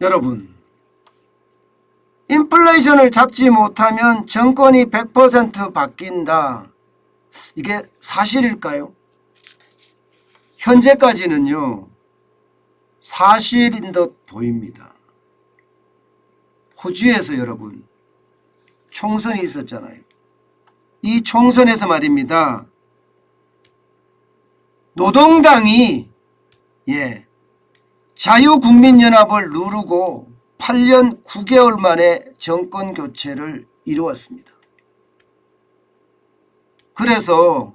여러분, 인플레이션을 잡지 못하면 정권이 100% 바뀐다. 이게 사실일까요? 현재까지는요, 사실인 듯 보입니다. 호주에서 여러분, 총선이 있었잖아요. 이 총선에서 말입니다. 노동당이 자유국민연합을 누르고 8년 9개월 만에 정권 교체를 이루었습니다. 그래서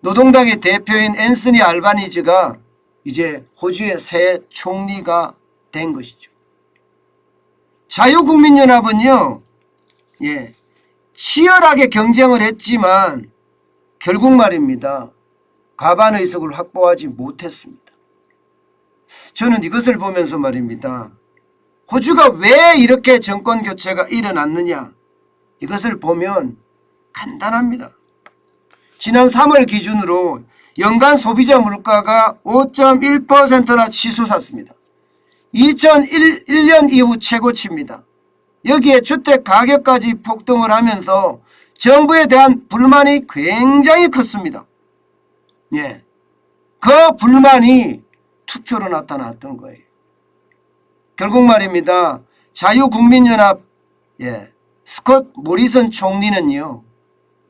노동당의 대표인 앤서니 알바니지가 이제 호주의 새 총리가 된 것이죠. 자유국민연합은요, 치열하게 경쟁을 했지만 결국 말입니다. 과반 의석을 확보하지 못했습니다. 저는 이것을 보면서 말입니다. 호주가 왜 이렇게 정권 교체가 일어났느냐? 이것을 보면 간단합니다. 지난 3월 기준으로 연간 소비자 물가가 5.1%나 치솟았습니다. 2001년 이후 최고치입니다. 여기에 주택 가격까지 폭등을 하면서 정부에 대한 불만이 굉장히 컸습니다. 그 불만이 투표로 나타났던 거예요. 결국 말입니다. 자유국민연합 스콧 모리슨 총리는요,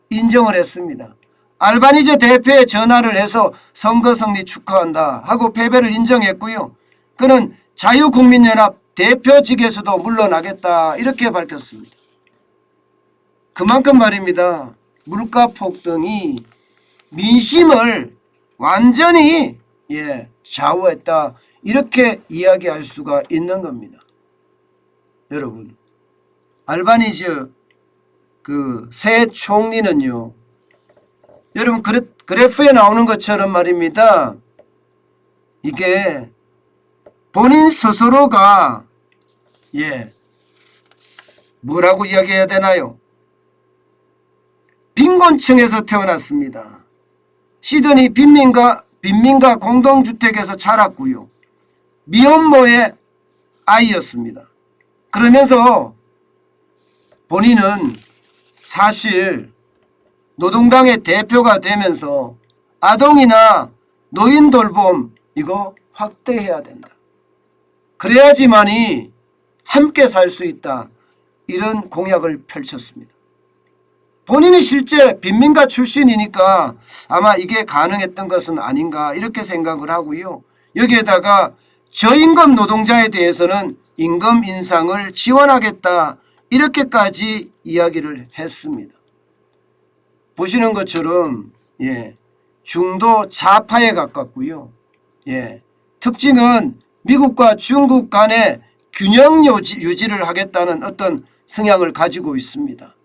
인정을 했습니다. 알바니제 대표에 전화를 해서 선거 승리 축하한다 하고 패배를 인정했고요. 그는 자유국민연합 대표직에서도 물러나겠다 이렇게 밝혔습니다. 그만큼 말입니다. 물가 폭등이 민심을 완전히 좌우했다 이렇게 이야기할 수가 있는 겁니다. 여러분, 알바니즈 그 새 총리는요, 여러분 그래프에 나오는 것처럼 말입니다. 이게 본인 스스로가 뭐라고 이야기해야 되나요? 빈곤층에서 태어났습니다. 시드니 빈민가 공동주택에서 자랐고요. 미혼모의 아이였습니다. 그러면서 본인은 사실 노동당의 대표가 되면서 아동이나 노인 돌봄 이거 확대해야 된다. 그래야지만이 함께 살 수 있다. 이런 공약을 펼쳤습니다. 본인이 실제 빈민가 출신이니까 아마 이게 가능했던 것은 아닌가 이렇게 생각을 하고요. 여기에다가 저임금 노동자에 대해서는 임금 인상을 지원하겠다 이렇게까지 이야기를 했습니다. 보시는 것처럼 중도 좌파에 가깝고요. 특징은 미국과 중국 간의 균형 유지를 하겠다는 어떤 성향을 가지고 있습니다.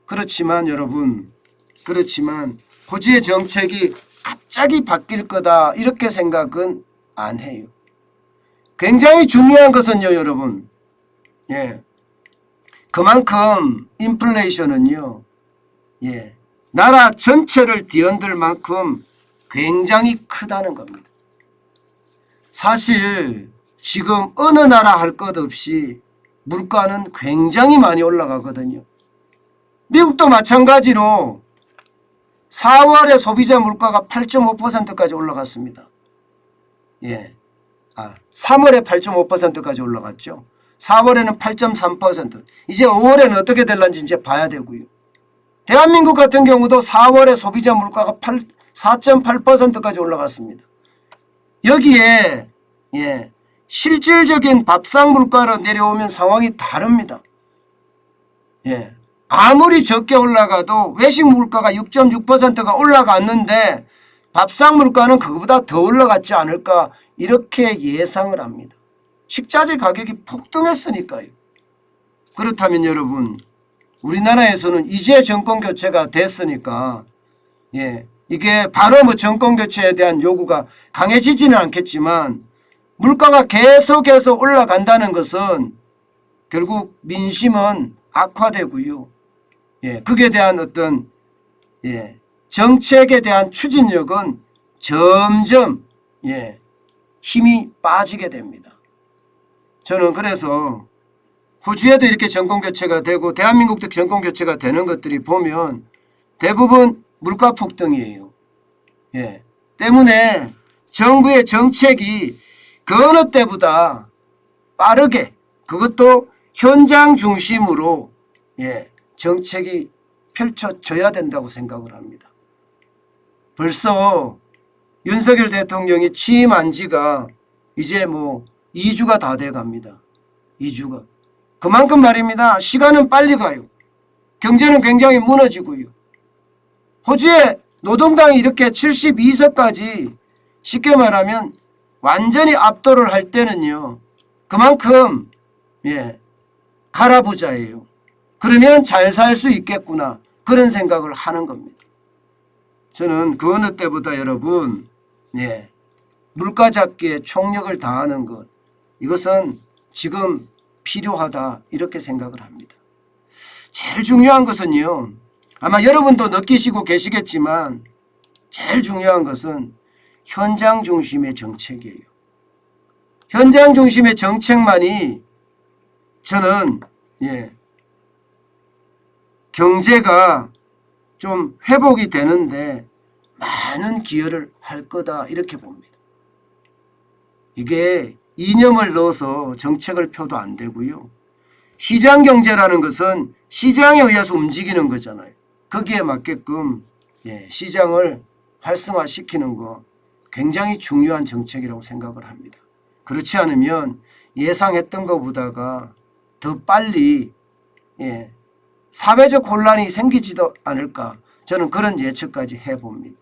그렇지만 여러분, 호주의 정책이 갑자기 바뀔 거다 이렇게 생각은 안 해요. 굉장히 중요한 것은요, 여러분. 그만큼 인플레이션은요, 나라 전체를 뒤흔들 만큼 굉장히 크다는 겁니다. 사실 지금 어느 나라 할 것 없이 물가는 굉장히 많이 올라가거든요. 미국도 마찬가지로 4월에 소비자 물가가 8.5%까지 올라갔습니다. 3월에 8.5%까지 올라갔죠. 4월에는 8.3%. 이제 5월에는 어떻게 될런지 이제 봐야 되고요. 대한민국 같은 경우도 4월에 소비자 물가가 4.8%까지 올라갔습니다. 여기에 실질적인 밥상 물가로 내려오면 상황이 다릅니다. 아무리 적게 올라가도 외식 물가가 6.6%가 올라갔는데 밥상 물가는 그거보다 더 올라갔지 않을까 이렇게 예상을 합니다. 식자재 가격이 폭등했으니까요. 그렇다면 여러분, 우리나라에서는 이제 정권 교체가 됐으니까 이게 바로 뭐 정권 교체에 대한 요구가 강해지지는 않겠지만 물가가 계속해서 올라간다는 것은 결국 민심은 악화되고요. 그에 대한 어떤 정책에 대한 추진력은 점점 힘이 빠지게 됩니다. 저는 그래서 호주에도 이렇게 정권교체가 되고 대한민국도 정권교체가 되는 것들이 보면 대부분 물가 폭등이에요. 예. 때문에 정부의 정책이 그 어느 때보다 빠르게 그것도 현장 중심으로 정책이 펼쳐져야 된다고 생각을 합니다. 벌써 윤석열 대통령이 취임한 지가 이제 2주가 다 돼 갑니다. 2주가. 그만큼 말입니다. 시간은 빨리 가요. 경제는 굉장히 무너지고요. 호주에 노동당이 이렇게 72석까지 쉽게 말하면 완전히 압도를 할 때는요. 그만큼 가라부자예요. 그러면 잘 살 수 있겠구나. 그런 생각을 하는 겁니다. 저는 그 어느 때보다 여러분 물가 잡기에 총력을 다하는 것 이것은 지금 필요하다 이렇게 생각을 합니다. 제일 중요한 것은요. 아마 여러분도 느끼시고 계시겠지만 제일 중요한 것은 현장 중심의 정책이에요. 현장 중심의 정책만이 저는 경제가 좀 회복이 되는데 많은 기여를 할 거다 이렇게 봅니다. 이게 이념을 넣어서 정책을 펴도 안 되고요. 시장 경제라는 것은 시장에 의해서 움직이는 거잖아요. 거기에 맞게끔 시장을 활성화시키는 거 굉장히 중요한 정책이라고 생각을 합니다. 그렇지 않으면 예상했던 것보다가 더 빨리 사회적 혼란이 생기지도 않을까 저는 그런 예측까지 해봅니다.